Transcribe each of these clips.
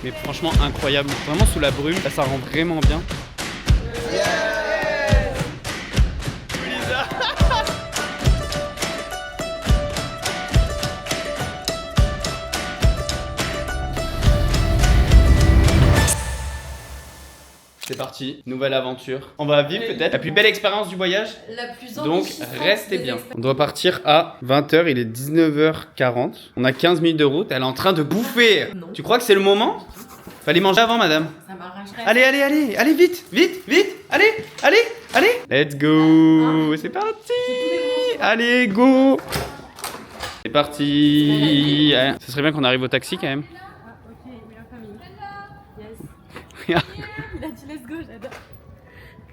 mais franchement incroyable. Vraiment sous la brume, ça rend vraiment bien. C'est parti, nouvelle aventure. On va vivre peut-être la plus belle expérience du voyage. La plus Donc restez bien. On doit partir à 20h, il est 19h40. On a 15 minutes de route, elle est en train de bouffer. Non. Tu crois que c'est le moment? Fallait manger avant, madame. Ça m'arracherait. Allez, vite, allez. Let's go, c'est parti. Allez, go. C'est parti. Ouais. Ce serait bien qu'on arrive au taxi quand même. Ok, oui, la famille. Yes. Regarde. Il a dit let's go, j'adore.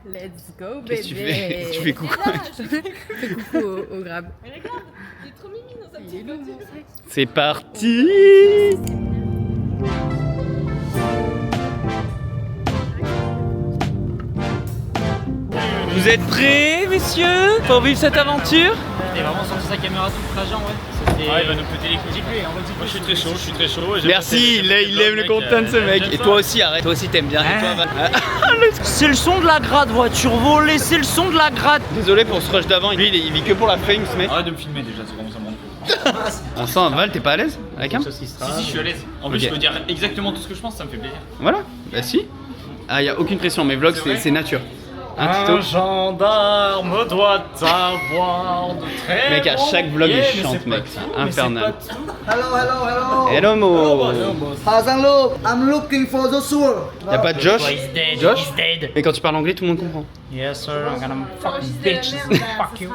Let's go, bébé. Qu'est-ce que tu fais? Tu fais coucou. Fais coucou au grab. Mais regarde, il est trop mimi dans sa Il est petite lourd, voiture. mon sac. C'est parti. Vous êtes prêts, messieurs, pour vivre cette aventure? Il a vraiment sorti sa caméra tout le trajet en vrai. Ah, il va nous péter les couilles. Moi je suis très chaud, Merci, il aime le content ce mec. Et toi aussi, arrête. Toi aussi t'aimes bien. Et toi, Val. C'est le son de la grade, voiture volée, c'est le son de la grade. Désolé pour ce rush d'avant. Lui, il vit que pour la fame, ce mec. Arrête de me filmer déjà, c'est vraiment ça me rend fou. Instant, Val, t'es pas à l'aise avec un? Si, je suis à l'aise. En plus, Ok. je peux dire exactement tout ce que je pense, ça me fait plaisir. Voilà, bah si. Ah, y a aucune pression. Mes vlogs, c'est nature. Hein, Tito? gendarme doit avoir de très Mec, à chaque vlog, il chante, mec. Infernal. Hello. Hello, Mo. Hassan look, I'm looking for the sewer. Y'a pas de Josh? He's dead, Josh? he's dead. Mais quand tu parles anglais, tout le monde comprend. Yes sir, I'm gonna fucking Bitch, bitch. Fuck you.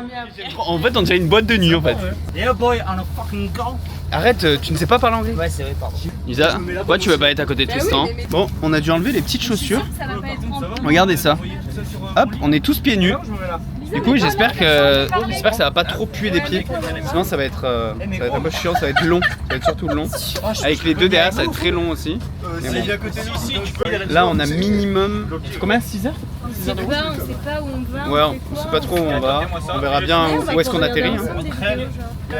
En fait, on dirait une boîte de nuit, en fait. Yeah boy, on a fucking go. Arrête, tu ne sais pas parler anglais? Ouais, c'est vrai, pardon. Lisa, pourquoi tu veux pas être à côté de Bah oui, Tristan? mais- Bon, on a dû enlever les petites chaussures. Ça va pas être en Regardez ça. Hop, on est tous pieds nus. Du coup, j'espère que ça va pas trop puer des pieds. Sinon, ça va être un peu chiant, ça va être long. Ça va être surtout long. Avec les deux derrière, ça va être très long aussi. Mais bon. Là, on a minimum. Combien? 6 heures? On sait pas où on va. Ouais, on sait pas trop où on va. On verra bien où est-ce qu'on atterrit. Hein.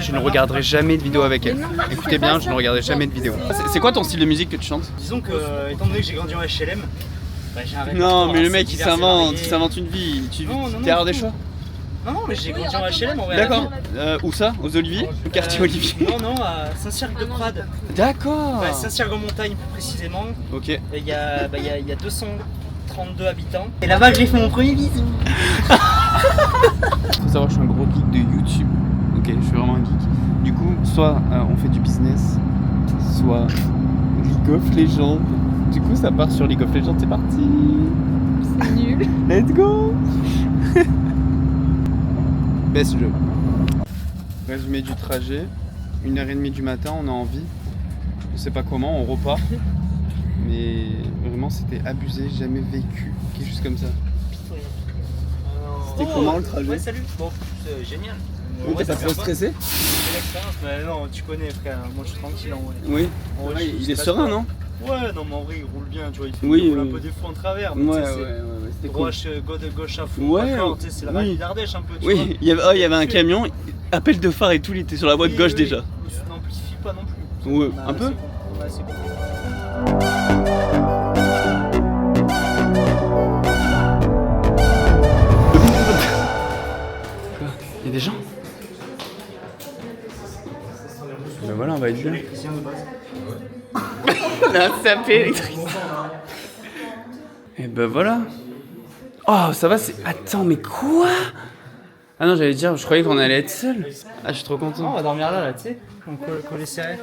Je ne regarderai jamais de vidéo avec elle. Écoutez bien, je ne regarderai jamais de vidéo. C'est quoi ton style de musique que tu chantes? Disons que, étant donné que j'ai grandi en HLM, bah, j'ai un répertoire Non, mais le assez mec il divers et s'invente varié. une vie. Tu Non, non, t'es hors non, des du choix. Non, non, mais j'ai grandi en HLM en vrai. D'accord. Où ça? Aux Oliviers? Au quartier Olivier? Non, non, à Saint-Cyr-de-Prades. D'accord. Ouais, Saint-Cyr-en-Montagne plus précisément. Ok. Et il y a 232 habitants. Et là-bas, j'ai fait mon premier bisou. Faut savoir que je suis un gros geek de YouTube. Ok, je suis vraiment un geek. Du coup, soit on fait du business, soit League of Legends. Du coup, ça part sur League of Legends, c'est parti. C'est nul. Let's go. Best jeu. Résumé du trajet. 1h30 du matin, on est en vie. Je sais pas comment, on repart. Mais vraiment, c'était abusé, jamais vécu quelque chose comme ça. C'était comment le trajet? Ouais, salut. Bon, c'est génial. Oui, Ouais, t'as ça pas fait stressé? C'est l'expérience, mais non, tu connais frère, moi je suis tranquille en vrai. Oui. En vrai, Ouais, je il suis est pas serein, trop. non? Ouais, non, mais en vrai, il roule bien, tu vois. Oui, Il roule oui. un peu des fois en travers. Mais Ouais, tu sais, ouais, c'est c'était cool. gauche à fond. Ouais, d'accord, tu sais, c'est le oui. rallye d'Ardèche un peu. Tu vois. Oui, il y avait un camion, appel de phare et tout, il était sur la voie de gauche déjà. Tu n'amplifies pas non plus. Ouais, Bah, un peu. c'est bon. Ouais, c'est bon. Il y a des gens? Ben voilà, on va être bien. On a un sapé électrique. Et ben voilà. Oh, ça va, c'est. Attends, mais quoi? Ah non, j'allais dire, je croyais qu'on allait être seul. Ah, je suis trop On content. va dormir là, tu sais. On collé serré.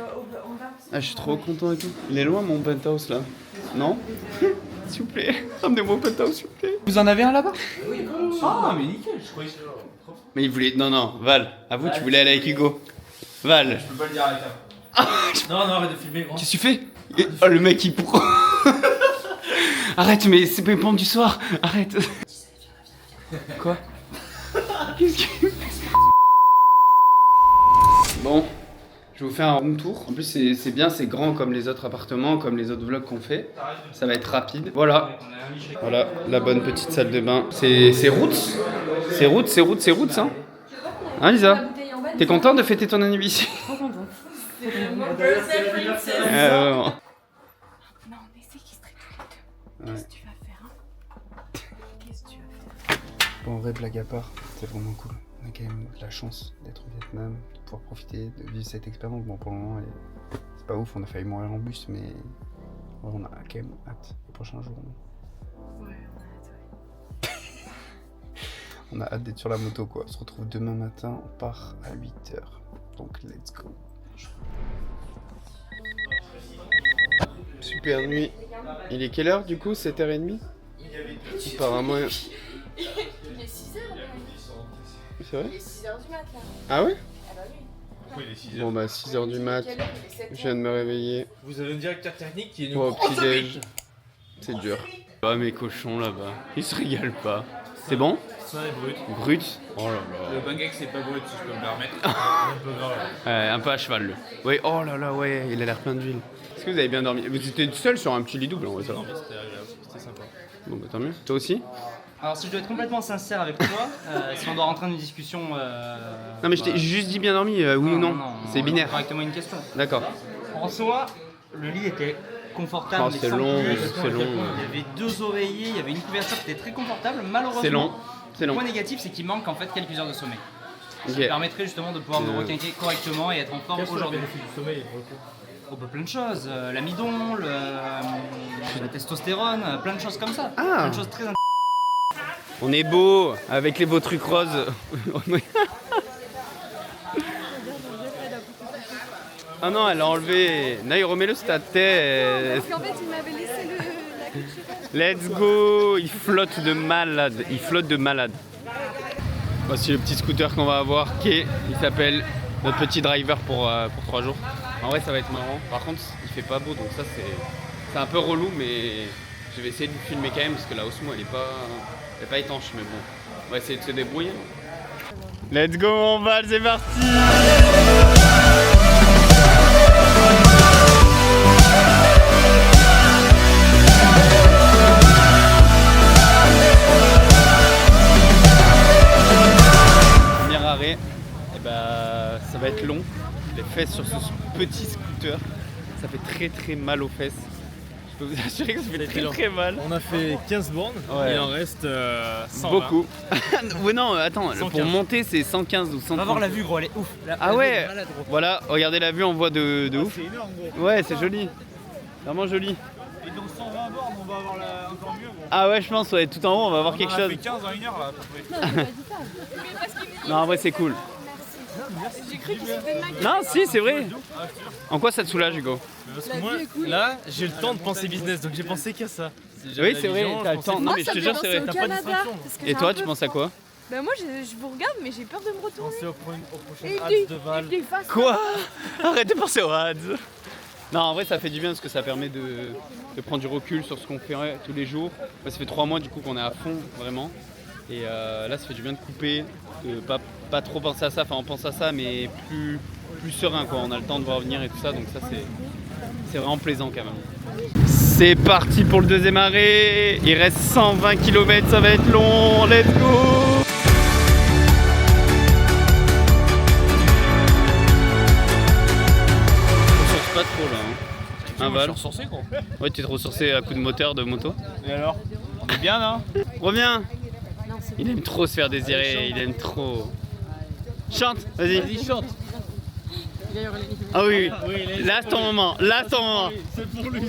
Ah, je suis trop content et tout. Il est loin mon penthouse là. Non? S'il vous plaît, ramenez-moi au penthouse, s'il vous plaît. Vous en avez un là-bas? Ah, mais nickel, je croyais. Mais il voulait. Non, non, Val, avoue, tu voulais aller avec Hugo. Val, Je peux pas le dire avec elle. Non, non, arrête de filmer, grand. qu'est-ce que tu fais? Oh, le mec il prend. Arrête, mais c'est pas une pompe du soir. Arrête. Quoi? Qu'est-ce que. Bon, je vais vous faire un room tour. En plus, c'est bien, c'est grand comme les autres appartements, comme les autres vlogs qu'on fait. Ça va être rapide. Voilà. Voilà, la bonne petite salle de bain. C'est roots. C'est roots, hein? Hein, Lisa? T'es content de fêter ton anniversaire? Qu'est-ce que tu vas faire hein? Qu'est-ce que tu vas faire? Bon, en vrai, blague à part, c'est vraiment cool. On a quand même de la chance d'être au Vietnam, de pouvoir profiter, de vivre cette expérience. Bon, pour le moment, c'est pas ouf, on a failli mourir en bus, mais ouais, on a quand même hâte les prochains jours. Ouais, on a hâte, ouais. On a hâte d'être sur la moto, quoi. On se retrouve demain matin, on part à 8h. Donc, let's go. Super nuit. Il est quelle heure du coup? 7h30? Apparemment. Il est 6h, C'est vrai? il est 6h du mat là. Ah ouais? Ah bah oui. Pourquoi il est 6h? Bon bah 6h du mat, Quelle heure? Il est 7h. je viens de me réveiller. Vous avez un directeur technique qui est une Pour au grosse petit-déj. C'est dur. Ah mes cochons là-bas, ils se régalent pas. C'est bon? Ça est brut. Brut? Oh là là. Le bangek c'est pas brut si je peux me permettre. Un peu grave. Un peu à cheval le. Ouais, oh là là, ouais, il a l'air plein d'huile. Est-ce que vous avez bien dormi? Vous étiez tout seul sur un petit lit double, on va savoir. C'était agréable, c'était sympa. Bon bah tant mieux. Toi aussi? Alors si je dois être complètement sincère avec toi, si on doit rentrer dans une discussion... Non mais je t'ai juste dit bien dormi, oui ou non? C'est binaire. Correctement une question. D'accord. En soi, le lit était confortable. Oh, mais c'est sans long, plus. c'est long. Il y avait 2 oreillers, il y avait une couverture qui était très confortable. Malheureusement, C'est long, c'est le long. point négatif c'est qu'il manque en fait quelques heures de sommeil. Ce Ok. qui permettrait justement de pouvoir me requinquer correctement et être en forme aujourd'hui. du sommeil pour le coup. Oh, bah, plein de choses, l'amidon, la testostérone, plein de choses comme ça. Ah. Plein de choses très On est beau avec les beaux trucs roses. Ah non, elle a enlevé. Naï, remets-le sur ta tête. Parce qu'en fait, il m'avait laissé la couche. Let's go. Il flotte de malade. Il flotte de malade. Voici le petit scooter qu'on va avoir. Il s'appelle notre petit driver pour 3 jours. En vrai, ça va être marrant. Par contre, il fait pas beau, donc ça c'est un peu relou, mais je vais essayer de vous filmer quand même parce que la Osmo elle est pas étanche, mais bon, on va essayer de se débrouiller. Let's go, on va, c'est parti. Premier arrêt, et bah, ça va être long. Les fesses sur ce petit scooter, ça fait très mal aux fesses. Je peux vous assurer que ça fait très mal. On a fait 15 bornes, Ouais. il en reste 120. Beaucoup. Ouais non, attends, 115. pour monter c'est 115 ou 130. On va voir la vue gros, elle est ouf. Ah ouais. Voilà, regardez la vue en voie de ouf. C'est énorme gros. Ouais, c'est joli. Vraiment joli. Et donc 120 bornes, on va avoir encore mieux gros. Ah ouais, je pense, ouais, tout en haut, on va voir quelque On chose. a fait 15 en 1 heure là à peu près. Non, j'ai pas dit ça. Non, en vrai, c'est cool. J'ai cru qu'il s'était de ma gueule. Non, si, c'est vrai. En quoi ça te soulage, Hugo? Parce La que moi, vie est cool. là, j'ai le temps de penser business, donc j'ai pensé qu'à ça. Si j'avais Oui, la c'est vrai, vision, t'as je le temps. pensais- Non, Moi, mais je ça te me jure, fait c'est penser vrai. au T'as pas de Canada, distraction. parce que Et j'ai toi, un tu peu- penses à quoi? Bah moi je vous regarde mais j'ai peur de me retourner. Pensez au prochain Et Hats de Val. puis face. Quoi? Arrête de penser au ads. Non, en vrai, ça fait du bien parce que ça permet de prendre du recul sur ce qu'on fait tous les jours. Moi, ça fait 3 mois du coup qu'on est à fond, vraiment. Et là, ça fait du bien de couper, de pas trop penser à ça. Enfin, on pense à ça, mais plus serein, quoi. On a le temps de voir venir et tout ça, donc ça, c'est vraiment plaisant quand même. C'est parti pour le deuxième arrêt. Il reste 120 km, ça va être long. Let's go! Pas trop là, hein. Un val. ressourcé gros. Ouais, tu te ressourcé à coup de moteur de moto. Et alors? C'est bien non? Reviens. Non, c'est Il aime trop se faire désirer, il aime trop. Chante, vas-y. Vas-y chante. Il a hurlé. Ah oui, Oui, là c'est ton moment, là c'est ton moment. C'est pour lui.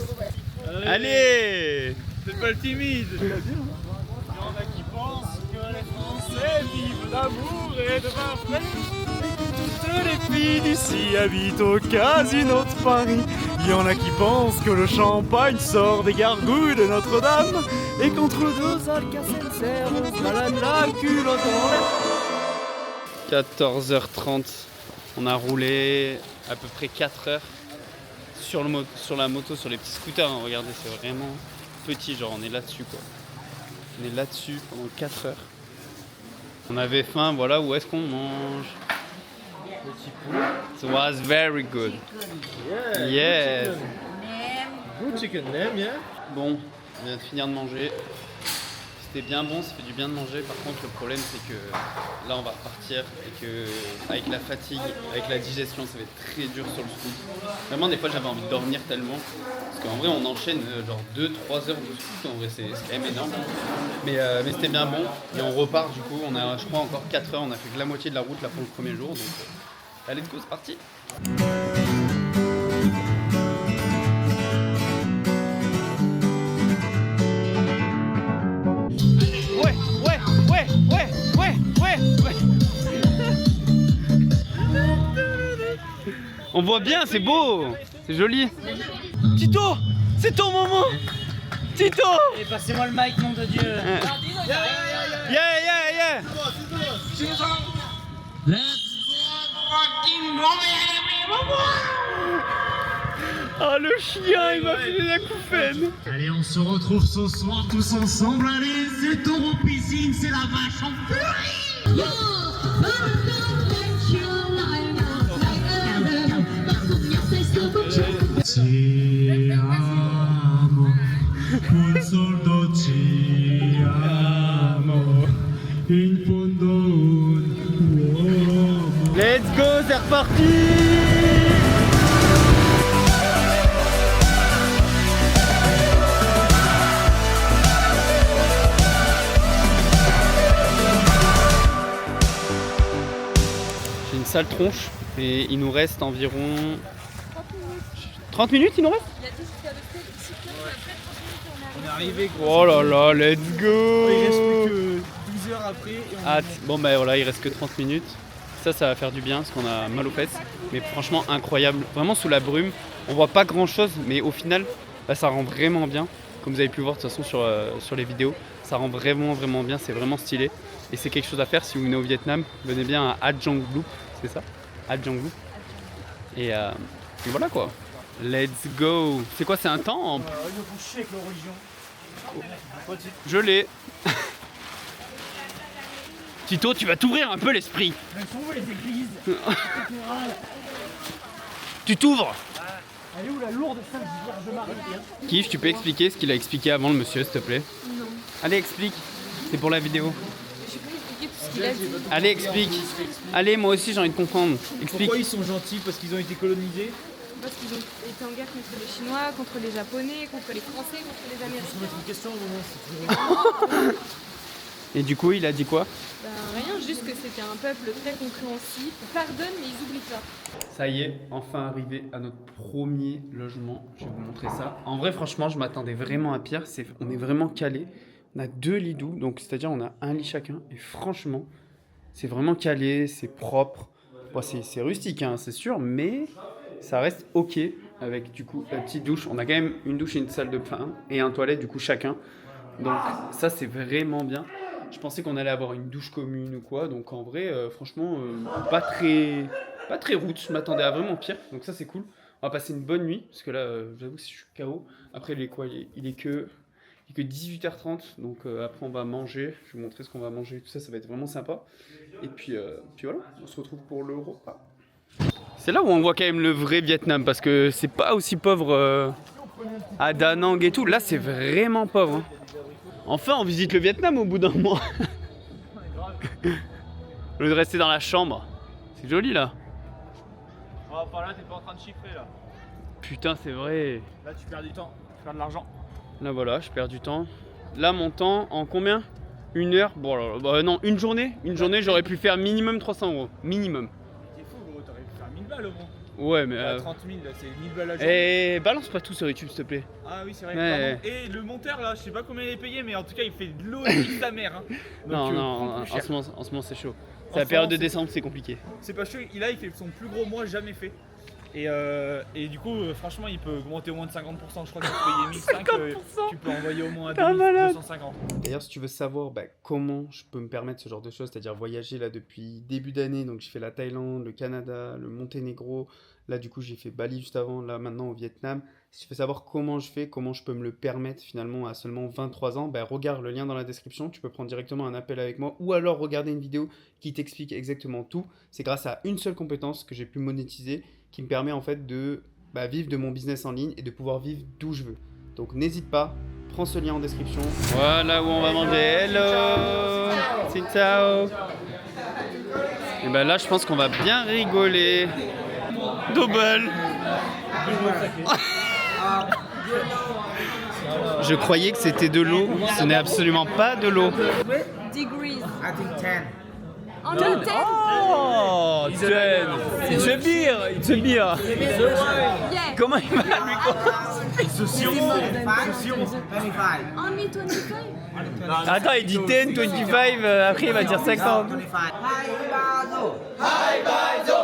Allez. C'est pas le timide. Il y en a qui pensent que les Français vivent d'amour et de vin frais. Toutes les filles d'ici habitent au casino de Paris. Il y en a qui pensent que le champagne sort des gargouilles de Notre-Dame. Et qu'entre deux Alka-Seltzer, on se balade la culotte en l'air. 14h30, on a roulé à peu près 4 heures sur la moto, sur les petits scooters. Hein. Regardez, c'est vraiment petit, genre on est là-dessus quoi. On est là-dessus pendant 4 heures. On avait faim, voilà, où est-ce qu'on mange? It was very good. Yes. Good chicken name, yeah. Bon, on vient de finir de manger. C'était bien bon, ça fait du bien de manger. Par contre, le problème, c'est que là, on va repartir et que, avec la fatigue, avec la digestion, ça va être très dur sur le scoot. Vraiment, des fois, j'avais envie de dormir tellement. Parce qu'en vrai, on enchaîne genre 2-3 heures de scout. En vrai, c'est quand même énorme. Mais c'était bien bon. Et on repart du coup. On a, je crois, encore 4 heures. On a fait que la moitié de la route là pour le premier jour. Donc, allez, let's go, c'est parti. On voit bien, c'est beau, c'est joli. Tito, c'est ton moment. Tito. Et passez-moi le mic, nom de Dieu. Yeah. Oh le chien, il m'a fait la couffaine. Allez, on se retrouve ce soir tous ensemble. Allez, c'est Taureau Piscine, c'est la vache en furie. Ti amo, un soldo ti amo, in fondo un uomo. Let's go, c'est reparti. J'ai une sale tronche et il nous reste environ 30 minutes, il nous reste. Il a dit jusqu'à le fait d'ici peu, après 30 minutes on est On est arrivé. Oh là là, let's go. Il reste plus que 12 heures après. Et on Hâte. Bon bah voilà, il reste que 30 minutes. Ça va faire du bien parce qu'on a mal aux fesses. Mais franchement incroyable. Vraiment sous la brume. On voit pas grand chose, mais au final, bah, ça rend vraiment bien. Comme vous avez pu voir de toute façon sur les vidéos. Ça rend vraiment bien, c'est vraiment stylé. Et c'est quelque chose à faire si vous venez au Vietnam. Venez bien à Ha Giang Loop, c'est ça? Ha Giang Loop. Et voilà quoi. Let's go. C'est quoi, c'est un temple? il faut chier avec leur religion. Je l'ai. Tito, tu vas t'ouvrir un peu l'esprit. Elles sont où les églises? Tu t'ouvres. Elle est où la lourde Sainte Vierge Marie? Kif, tu peux expliquer ce qu'il a expliqué avant le monsieur, s'il te plaît? Non. Allez, explique. C'est pour la vidéo. Je peux expliquer tout ce qu'il a dit. Allez, explique. Allez, moi aussi j'ai envie de comprendre. Explique. Pourquoi ils sont gentils? Parce qu'ils ont été colonisés? Parce qu'ils ont été en guerre contre les Chinois, contre les Japonais, contre les Français, contre les Je vais Américains. mettre une question au moment, c'est toujours Et du coup, il a dit quoi? Ben, rien, juste que c'était un peuple très compréhensif. Ils pardonnent, mais ils oublient pas. Ça y est, enfin arrivé à notre premier logement. Je vais vous montrer ça. En vrai, franchement, je m'attendais vraiment à pire. On est vraiment calé. On a 2 lits doux, donc c'est-à-dire on a un lit chacun. Et franchement, c'est vraiment calé, c'est propre. Bon, c'est rustique, hein, c'est sûr, mais ça reste ok avec du coup la petite douche. On a quand même une douche et une salle de bain et un toilette du coup chacun. Donc ça c'est vraiment bien. Je pensais qu'on allait avoir une douche commune ou quoi, donc en vrai, franchement, pas très route. Je m'attendais à vraiment pire, donc ça c'est cool. On va passer une bonne nuit, parce que là, j'avoue que je suis KO. Après, il est quoi? Il est que 18h30, donc après on va manger. Je vais vous montrer ce qu'on va manger, tout ça, ça va être vraiment sympa. Et puis voilà, on se retrouve pour le repas. C'est là où on voit quand même le vrai Vietnam, parce que c'est pas aussi pauvre à Da Nang et tout. Là, c'est vraiment pauvre. Hein. Enfin, on visite le Vietnam au bout d'un mois. Au lieu de rester dans la chambre. C'est joli là. Oh, par là, t'es pas en train de chiffrer là. Putain, c'est vrai. Là, tu perds du temps, tu perds de l'argent. Là, voilà, je perds du temps. Là, mon temps, en combien? 1 heure? Bon, alors, bah, non, une journée. Une journée, j'aurais pu faire minimum 300 €. Minimum. T'es fou, gros, t'aurais pu faire 1000 balles au moins. Ouais, mais. 30 000, là, c'est 1000 balles à journée. Eh, balance pas tout sur YouTube, s'il te plaît. Ah oui, c'est vrai. Ouais. Pardon. Et le monteur là, je sais pas combien il est payé, mais en tout cas, il fait de l'eau et sa mère. Hein. Non, Donc, non, prends plus cher. en ce moment, c'est chaud. En C'est la ce période moment, de c'est- décembre, c'est compliqué. C'est pas chaud, il fait son plus gros mois jamais fait. Et du coup, franchement, il peut augmenter au moins de 50%. Je crois que tu peux payer 1500, tu peux envoyer au moins à T'es un malade. 250. D'ailleurs, si tu veux savoir comment je peux me permettre ce genre de choses, c'est-à-dire voyager là depuis début d'année, donc j'ai fait la Thaïlande, le Canada, le Monténégro, là du coup j'ai fait Bali juste avant, là maintenant au Vietnam. Si tu veux savoir comment je fais, comment je peux me le permettre finalement à seulement 23 ans, regarde le lien dans la description, tu peux prendre directement un appel avec moi ou alors regarder une vidéo qui t'explique exactement tout. C'est grâce à une seule compétence que j'ai pu monétiser qui me permet en fait de vivre de mon business en ligne et de pouvoir vivre d'où je veux. Donc n'hésite pas, prends ce lien en description. Voilà où on va manger. Hello, c'est ciao. Et là je pense qu'on va bien rigoler. Double. Je croyais que c'était de l'eau, ce n'est absolument pas de l'eau. Degrees. I think 10. Only 10? Oh, It's a beer. It's a beer. Yeah. Comment il m'a It's a sirop. 25. Only 25? Attends, il dit 10, 25, après il va dire 50. 25. Hi, Bazo. Hi, Bazo.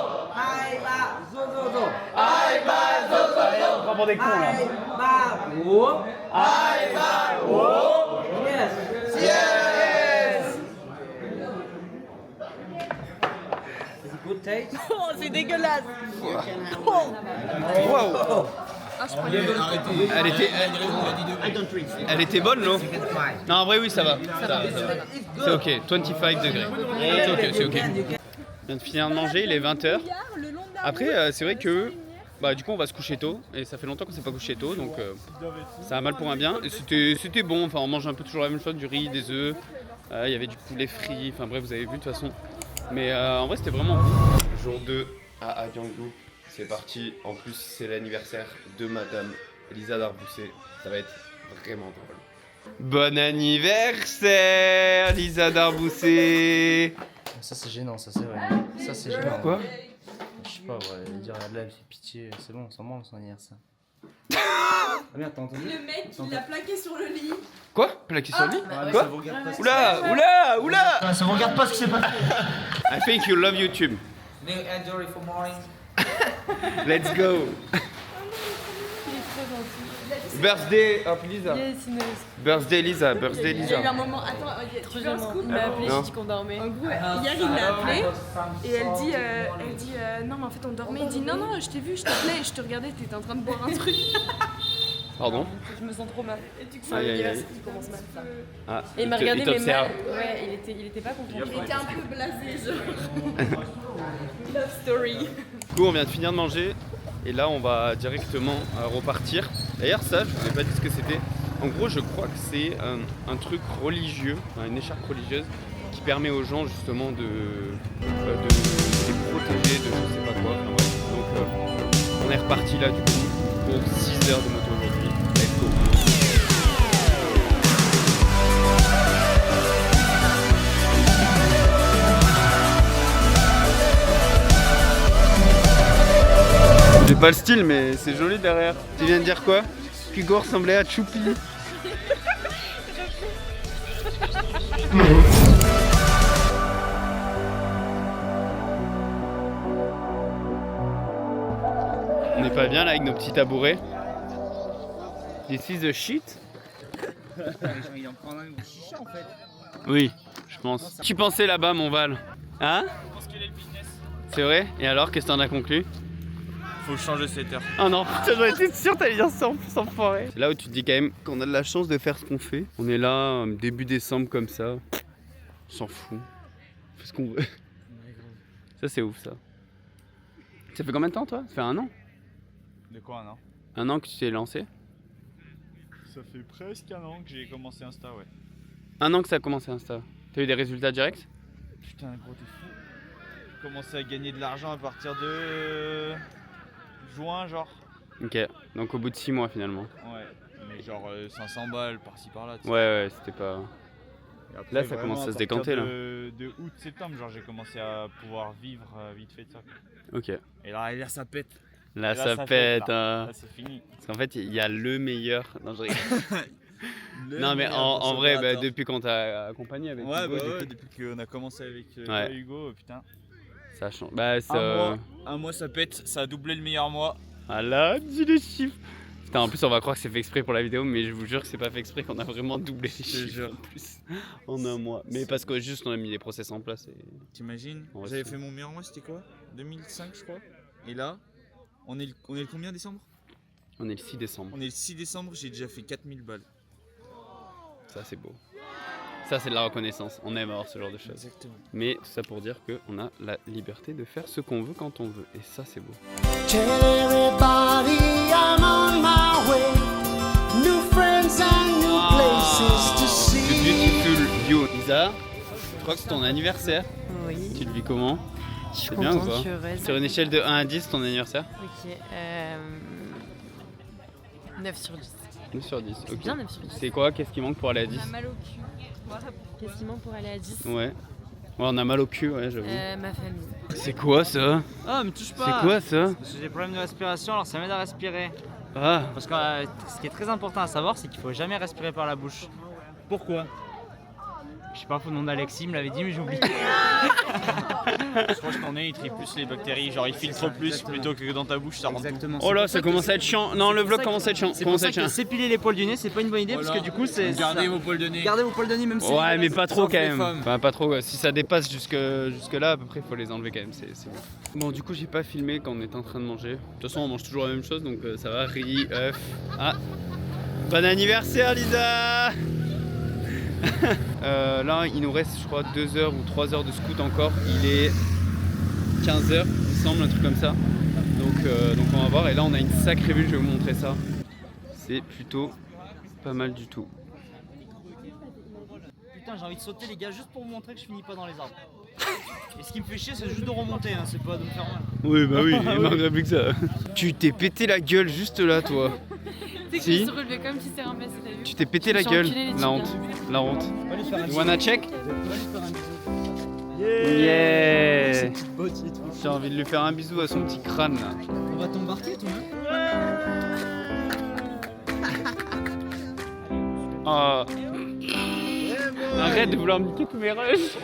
On prend pour des cons là. Yes. Good taste. Oh, c'est dégueulasse. Wow. Elle était bonne l'eau. Non, en vrai, oui, ça va. C'est ok, 25 degrés. C'est ok. On vient de finir de manger, il est 20h. Après, c'est vrai que bah, du coup, on va se coucher tôt. Et ça fait longtemps qu'on s'est pas couché tôt, donc ça a mal pour un bien. Et c'était bon, enfin, on mange un peu toujours la même chose, du riz, des œufs. Il y avait du poulet frit, enfin bref, vous avez vu de toute façon. Mais en vrai, c'était vraiment bon. Jour 2 à Adiangou. C'est parti. En plus, c'est l'anniversaire de Madame Lisa Darbousset. Ça va être vraiment drôle. Bon anniversaire, Lisa Darbousset. Ça c'est gênant, ça c'est vrai. Ça c'est gênant. Pourquoi? Je sais pas, ouais, dire là, elle fait pitié, c'est bon, on s'en branle son anniversaire. Ah merde, t'as entendu? Le mec, il l'a plaqué sur le lit. Quoi? Plaqué sur lui? Ouais, Quoi? ça vous regarde pas. Oula! Ah, ça vous regarde pas ce qui s'est passé. I think you love YouTube. Enjoy for morning. Let's go. Birthday of Lisa. Birthday Lisa, birthday Il y a eu Lisa. un moment, attends, tu veux un scoop? Il m'a appelé, Non. j'ai dit qu'on dormait. En gros, hier il m'a appelé et elle dit non mais en fait on dormait. Il dit non je t'ai vu, je t'appelais, je te regardais, t'étais en train de boire un truc. Pardon? Je me sens trop mal. Et du coup, Aïe, aïe, aïe. l'anniversaire qui commence mal. Ça. Ah, Et il m'a regardé mais t'observe. mal. Ouais, il était pas content. Il était un peu blasé genre. Love story. Du coup, on vient de finir de manger et là, on va directement repartir. D'ailleurs, ça, je vous ai pas dit ce que c'était. En gros, je crois que c'est un truc religieux, une écharpe religieuse qui permet aux gens justement de les protéger de je sais pas quoi. Enfin, bref. Donc, on est reparti là du coup pour 6 heures de moto aujourd'hui. Let's go. J'ai pas le style, mais c'est joli derrière. Tu viens de dire quoi? Qu'Hugo ressemblait à Choupi. On n'est pas bien là avec nos petits tabourets. This is the shit. Il en prend un chicha en fait. Oui, je pense. Tu pensais là-bas, mon Val? Hein? Je pense qu'il est le business. C'est vrai? Et alors, qu'est-ce que t'en as conclu? Faut changer cette heure. Oh non, putain, j'en étais sûr t'allais dire ça en plus enfoiré. C'est là où tu te dis quand même qu'on a de la chance de faire ce qu'on fait. On est là, début décembre comme ça. On s'en fout. On fait ce qu'on veut. Ça c'est ouf ça. Ça fait combien de temps toi? Ça fait 1 an? De quoi un an? 1 an que tu t'es lancé? Ça fait presque 1 an que j'ai commencé Insta, ouais. 1 an que ça a commencé Insta. T'as eu des résultats directs? Putain, gros, t'es fou. J'ai commencé à gagner de l'argent à partir de juin, genre. Ok, donc au bout de 6 mois finalement. Ouais, mais genre 500 balles par-ci par-là. tu sais. Ouais, c'était pas... Et après, Là, ça vraiment, commence à se partir décanter, là. De août-septembre, genre j'ai commencé à pouvoir vivre vite fait de ça. Quoi. Ok. Et là, ça pète. Là, Et ça pète, là. hein. Là, c'est fini. Parce qu'en fait, il y a le meilleur... Non, je rigole. Le Non, mais meilleur en vrai, bah, consommateur. depuis qu'on t'a accompagné avec Ouais, Hugo, bah du ouais, coup, depuis qu'on a commencé avec Ouais. Hugo, putain. ça change. Bah, ça... Un mois ça pète, ça a doublé le meilleur mois. Ah là, dis les chiffres. Putain, en plus, on va croire que c'est fait exprès pour la vidéo, mais je vous jure que c'est pas fait exprès, qu'on a vraiment doublé les chiffres en plus en 1 mois. Mais parce que juste on a mis des process en place. Et... T'imagines? Ouais, J'avais c'est- fait mon meilleur mois, c'était quoi? 2005, je crois. Et là, on est le combien décembre? On est le 6 décembre. On est le 6 décembre, j'ai déjà fait 4000 balles. Ça, c'est beau. Ça, c'est de la reconnaissance. On aime avoir ce genre de choses. Exactement. Mais tout ça pour dire qu'on a la liberté de faire ce qu'on veut quand on veut. Et ça, c'est beau. Tell everybody I'm on my way. New friends and new places to see. Beautiful view. Lisa, je crois que c'est ton anniversaire. Oui. Tu le vis comment? Je suis C'est bien ou contente, pas? je suis heureuse. Sur une échelle de 1 à 10, ton anniversaire? Ok. 9 sur 10. 9 sur 10, ok. Bien 9 sur 10. C'est quoi? Qu'est-ce qui manque pour aller à 10? On a mal au cul. Voilà pourquoi. Qu'est-ce qui manque pour aller à 10? Ouais. Ouais, on a mal au cul, ouais, j'avoue. Ma famille. C'est quoi ça? Ah, me touche pas. C'est quoi ça? J'ai des problèmes de respiration, alors ça m'aide à respirer. Ah, Parce que ce qui est très important à savoir, c'est qu'il faut jamais respirer par la bouche. Pourquoi? Je sais pas, faut demander à Alexis, il me l'avait dit, mais j'ai oublié. Je crois que ton nez il trie plus les bactéries, genre il filtre plus Exactement. plutôt que dans ta bouche ça rentre tout. Exactement. oh là, ça commence à être chiant. Non, le vlog commence à être chiant. C'est pour ça que s'épiler les poils du nez, c'est pas une bonne idée, parce que du coup, c'est. Gardez vos poils de nez. Gardez vos poils de nez, même si. Ouais, mais pas trop Sauf quand les même. femmes. Enfin, pas trop. Quoi. Si ça dépasse jusque là, à peu près, il faut les enlever quand même. C'est bon. Bon, du coup, j'ai pas filmé quand on était en train de manger. De toute façon, on mange toujours la même chose, donc ça va. Riz, œuf. Ah, bon anniversaire, Lisa. Là, il nous reste, je crois, 2 heures ou 3 heures de scout encore. Il est 15h, il me semble, un truc comme ça. Donc on va voir. Et là, on a une sacrée vue. Je vais vous montrer ça. C'est plutôt pas mal du tout. Putain, j'ai envie de sauter, les gars, juste pour vous montrer que je finis pas dans les arbres. Et ce qui me fait chier, c'est juste de remonter, hein, c'est pas de me faire mal. Oui, bah oui, il manquerait plus que ça. Tu t'es pété la gueule juste là, toi. Tu sais que Si. je me suis relevé comme si c'était ramassé, t'as vu? Tu t'es pété Je me la suis gueule. enculé les La tibias. honte. La honte. On va lui faire un You bisou. wanna check? On va lui faire un bisou. Yeah. Cette petite botte, il est trop J'ai envie de lui faire un bisou à son petit crâne là. On va t'embarquer, toi. Oh. Arrête de vouloir me niquer tous mes rushs.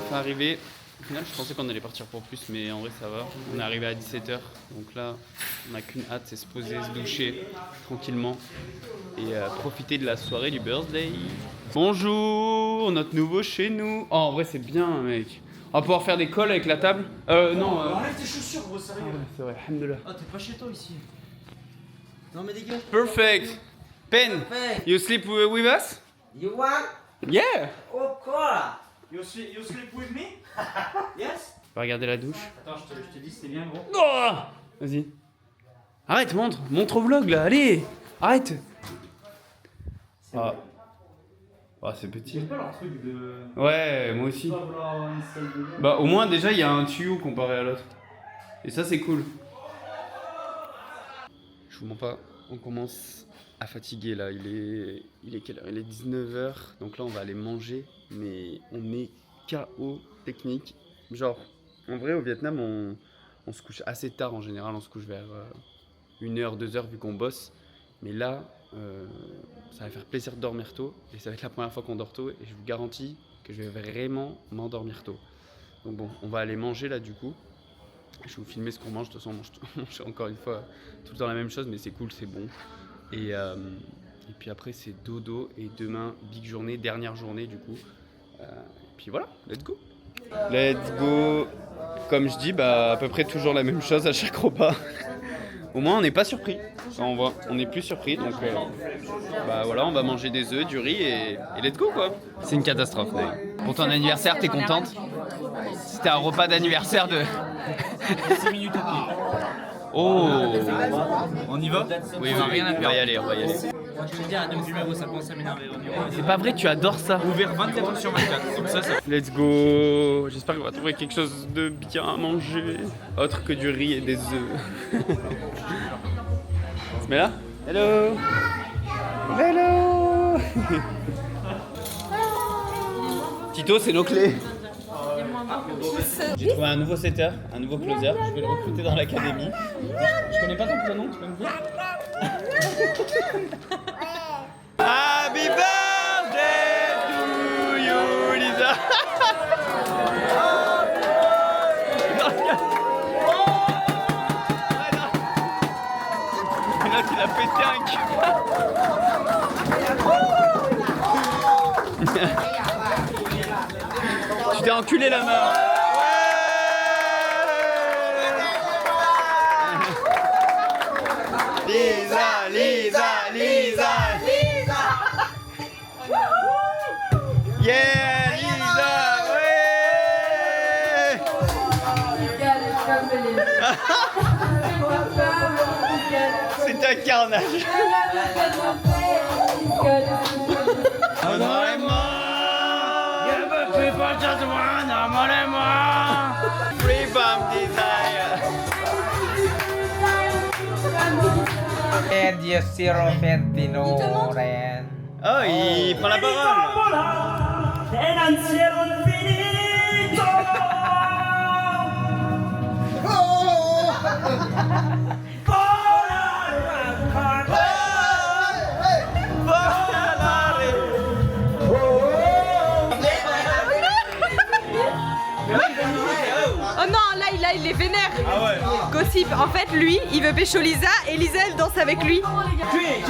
Enfin, arrivé. Au final, je pensais qu'on allait partir pour plus, mais en vrai, ça va. On est arrivé à 17h, donc là, on n'a qu'une hâte, c'est se poser, se doucher tranquillement et profiter de la soirée du birthday. Bonjour, notre nouveau chez nous. Oh, en vrai, c'est bien, mec. On va pouvoir faire des calls avec la table. Non. Enlève tes chaussures, gros, sérieux. C'est vrai, alhamdoulilah. Ah, t'es pas chez toi ici. Non, mais dégage. Perfect. Pen, Perfect. you sleep with us? You want? Yeah. Of course. You sleep with me? Yes? On va regarder la douche. Attends, je te dis, c'est bien gros. Oh, vas-y. Arrête, montre au vlog là, allez. Arrête. Ah. Ah, c'est petit. J'aime pas leur truc de. Ouais, moi aussi. Pas vouloir avoir une salle de bain. Bah au moins déjà il y a un tuyau comparé à l'autre. Et ça c'est cool. Je vous mens pas, on commence à fatiguer là. Il est quelle heure? Il est 19h. Donc là on va aller manger. Mais on est KO technique. Genre, en vrai au Vietnam on se couche assez tard en général. On se couche vers 1h, 2h vu qu'on bosse. Mais là, ça va faire plaisir de dormir tôt. Et ça va être la première fois qu'on dort tôt. Et je vous garantis que je vais vraiment m'endormir tôt. Donc bon, on va aller manger là du coup. Je vais vous filmer ce qu'on mange. De toute façon, on mange encore une fois tout le temps la même chose. Mais c'est cool, c'est bon. Et puis après, c'est dodo. Et demain, big journée, dernière journée du coup. Et puis voilà, let's go. Let's go. Comme je dis, bah, à peu près toujours la même chose à chaque repas. Au moins on n'est pas surpris quand on voit, on n'est plus surpris donc bah voilà, on va manger des œufs, du riz et let's go quoi. C'est une catastrophe. Pour ton anniversaire, t'es contente? C'était un repas d'anniversaire de 6 minutes à pied. Oh. On y va? Oui, on va y aller. Je te dis, arrête de me filmer, gros, ça commence à m'énerver. C'est pas vrai, tu adores ça. Ouvert 24h sur 24. Comme ça. Let's go. J'espère qu'on va trouver quelque chose de bien à manger, autre que du riz et des œufs. On se met là? Hello. Hello. Tito, c'est nos clés. J'ai trouvé un nouveau setter, un nouveau closer. Je vais le recruter dans l'académie. Je connais pas ton prénom, tu peux me dire? Happy birthday to you, Lisa. Et là, il a pété un cul. Tu t'es enculé la main. Lisa, Lisa, Lisa, Lisa. Yeah, Lisa, ouais. C'est un carnage. Vraiment. Amolez-moi. Freedom desire. And yes, zero Fentino and Oh, il prend la parole. Oh non, là il est vénère. Ah ouais. Gossip, en fait lui il veut pécho Lisa et Lisa elle danse avec lui. Tree.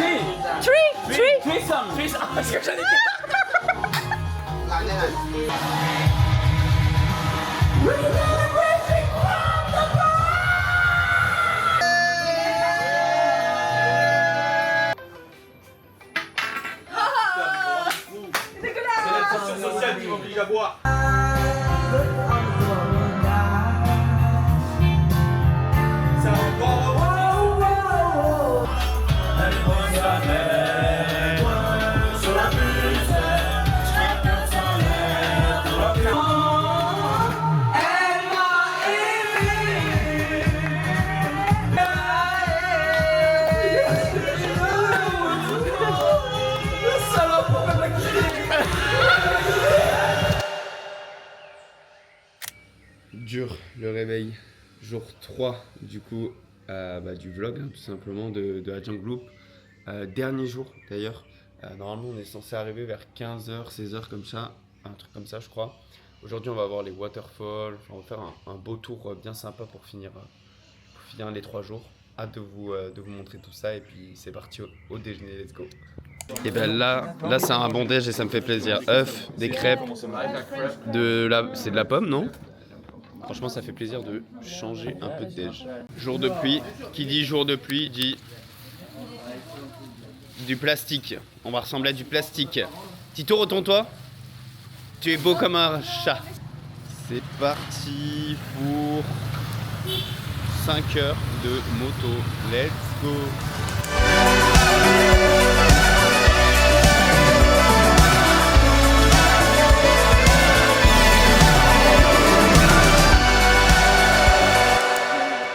C'est social qui m'oblige à boire. Dur le réveil, jour 3 du coup du vlog hein, tout simplement de la Jungle Loop. Dernier jour d'ailleurs, normalement on est censé arriver vers 15h, 16h comme ça, un truc comme ça je crois. Aujourd'hui on va voir les waterfalls, on va faire un beau tour bien sympa pour finir les 3 jours. Hâte de vous montrer tout ça et puis c'est parti au déjeuner, let's go. Et ben là c'est un bon déj et ça me fait plaisir. Œufs, des crêpes, c'est de la pomme non? Franchement, ça fait plaisir de changer un peu de déj. Jour de pluie. Qui dit jour de pluie dit du plastique. On va ressembler à du plastique. Tito, retourne-toi. Tu es beau comme un chat. C'est parti pour 5 heures de moto. Let's go.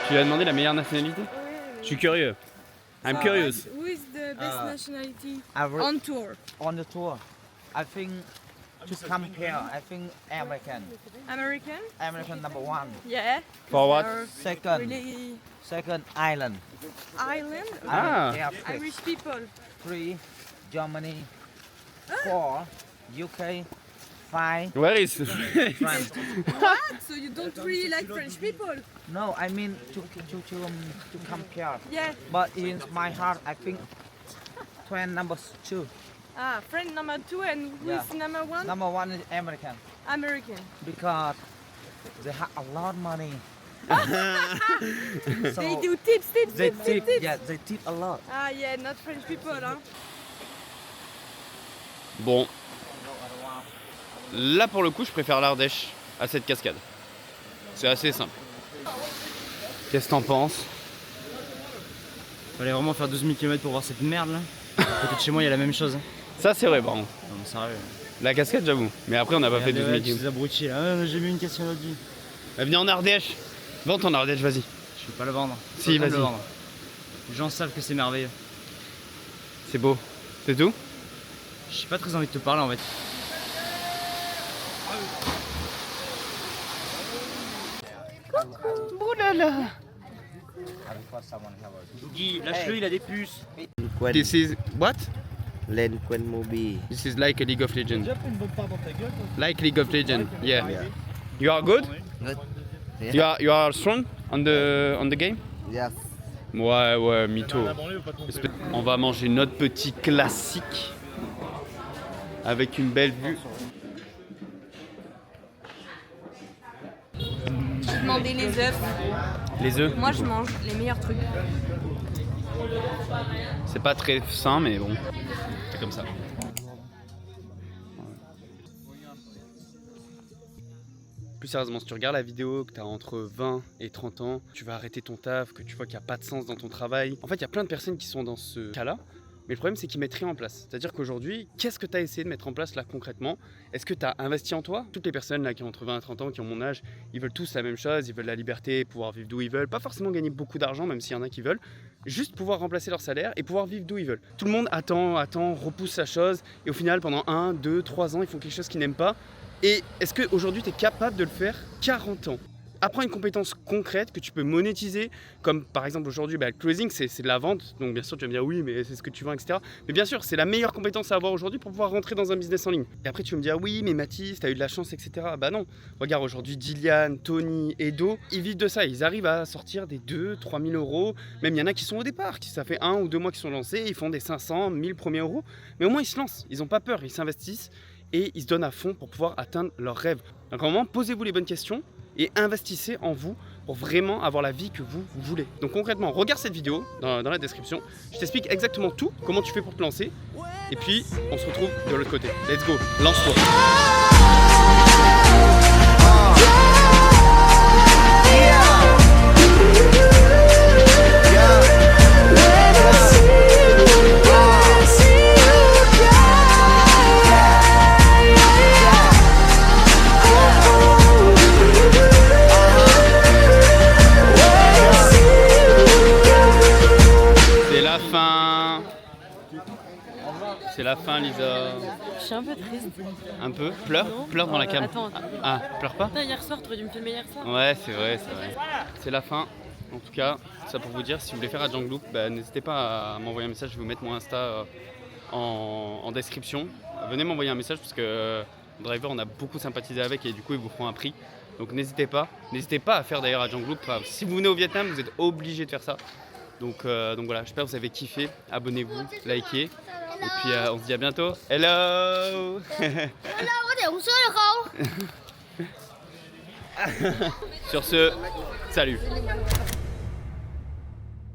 Tu lui as demandé la meilleure nationalité? Je suis curieux. I'm curious. Who is the best nationality on on tour? the tour. I think to compare, I think American American? number 1. Yeah. For what? Second, Really Ireland. island? Ah. Irish people. 3, Germany. 4, UK. 5, Where is France. What? So you don't really like French people? No, I mean to compare. Yeah. But in my heart, I think 20 number 2. Ah, friend number 2 and who is number 1? Number 1 is American American. because they have a lot of money. So They do tips. they tip, yeah, they tip a lot. Ah yeah, not French people, hein. Bon. Là pour le coup je préfère l'Ardèche à cette cascade. C'est assez simple. Qu'est-ce que t'en penses? Fallait vraiment faire 12 000 km pour voir cette merde là. À côté de chez moi il y a la même chose. Ça c'est vrai par contre. Non mais sérieux. La cascade j'avoue. Mais après on n'a pas fait 12 000 km. Ces abrutis là, j'ai mis une question l'autre vie. Viens en Ardèche. Vends ton Ardèche, vas-y. Je peux pas le vendre. Si, vas-y. Les gens savent que c'est merveilleux. C'est beau. C'est tout? J'ai pas très envie de te parler en fait. Guy, lâche-le, il a des puces. This is what? Lenquen Mobi. This is like a League of Legends. Like League of Legends, yeah. You are good? Good. You are strong on the game? Yes. Ouais, mytho. On va manger notre petit classique avec une belle vue. J'ai demandé les œufs. Les œufs? Moi je mange les meilleurs trucs. C'est pas très sain, mais bon, c'est comme ça. Plus sérieusement, si tu regardes la vidéo, que tu as entre 20 et 30 ans, tu vas arrêter ton taf, que tu vois qu'il n'y a pas de sens dans ton travail. En fait, il y a plein de personnes qui sont dans ce cas-là, Mais le problème, c'est qu'ils mettent rien en place. C'est-à-dire qu'aujourd'hui, qu'est-ce que tu as essayé de mettre en place là concrètement? Est-ce que tu as investi en toi? Toutes les personnes là qui ont entre 20 et 30 ans, qui ont mon âge, ils veulent tous la même chose, ils veulent la liberté, pouvoir vivre d'où ils veulent, pas forcément gagner beaucoup d'argent, même s'il y en a qui veulent, juste pouvoir remplacer leur salaire et pouvoir vivre d'où ils veulent. Tout le monde attend, repousse la chose, et au final, pendant 1, 2, 3 ans, ils font quelque chose qu'ils n'aiment pas. Et est-ce qu'aujourd'hui, tu es capable de le faire 40 ans? Apprends une compétence concrète que tu peux monétiser, comme par exemple aujourd'hui, le closing, c'est de la vente. Donc bien sûr, tu vas me dire oui, mais c'est ce que tu vends, etc. Mais bien sûr, c'est la meilleure compétence à avoir aujourd'hui pour pouvoir rentrer dans un business en ligne. Et après, tu vas me dire oui, mais Mathis, tu as eu de la chance, etc. Bah non. Regarde, aujourd'hui, Dilian, Tony, Edo, ils vivent de ça. Ils arrivent à sortir des 2 3 000 euros. Même il y en a qui sont au départ, qui ça fait 1 ou 2 mois qu'ils sont lancés, ils font des 500, 1000 premiers euros. Mais au moins, ils se lancent. Ils n'ont pas peur, ils s'investissent et ils se donnent à fond pour pouvoir atteindre leurs rêves. Donc à un moment, posez-vous les bonnes questions et investissez en vous pour vraiment avoir la vie que vous voulez. Donc concrètement, regarde cette vidéo dans la description. Je t'explique exactement tout, comment tu fais pour te lancer. Et puis, on se retrouve de l'autre côté. Let's go, lance-toi. C'est la fin, Lisa. Je suis un peu triste. Un peu? Pleure? Non. Pleure dans la cam. Attends. Ah, pleure pas? Putain, hier soir, t'aurais dû me filmer hier soir. Ouais, c'est vrai, c'est vrai. C'est la fin. En tout cas, ça pour vous dire, si vous voulez faire à Django Loop, n'hésitez pas à m'envoyer un message. Je vais vous mettre mon Insta en description. Venez m'envoyer un message parce que Driver, on a beaucoup sympathisé avec et du coup, ils vous feront un prix. Donc n'hésitez pas. N'hésitez pas à faire d'ailleurs à Django Loop. Enfin, si vous venez au Vietnam, vous êtes obligé de faire ça. Donc voilà, j'espère que vous avez kiffé. Abonnez-vous, likez. Et puis on se dit à bientôt. Hello. Sur ce, salut.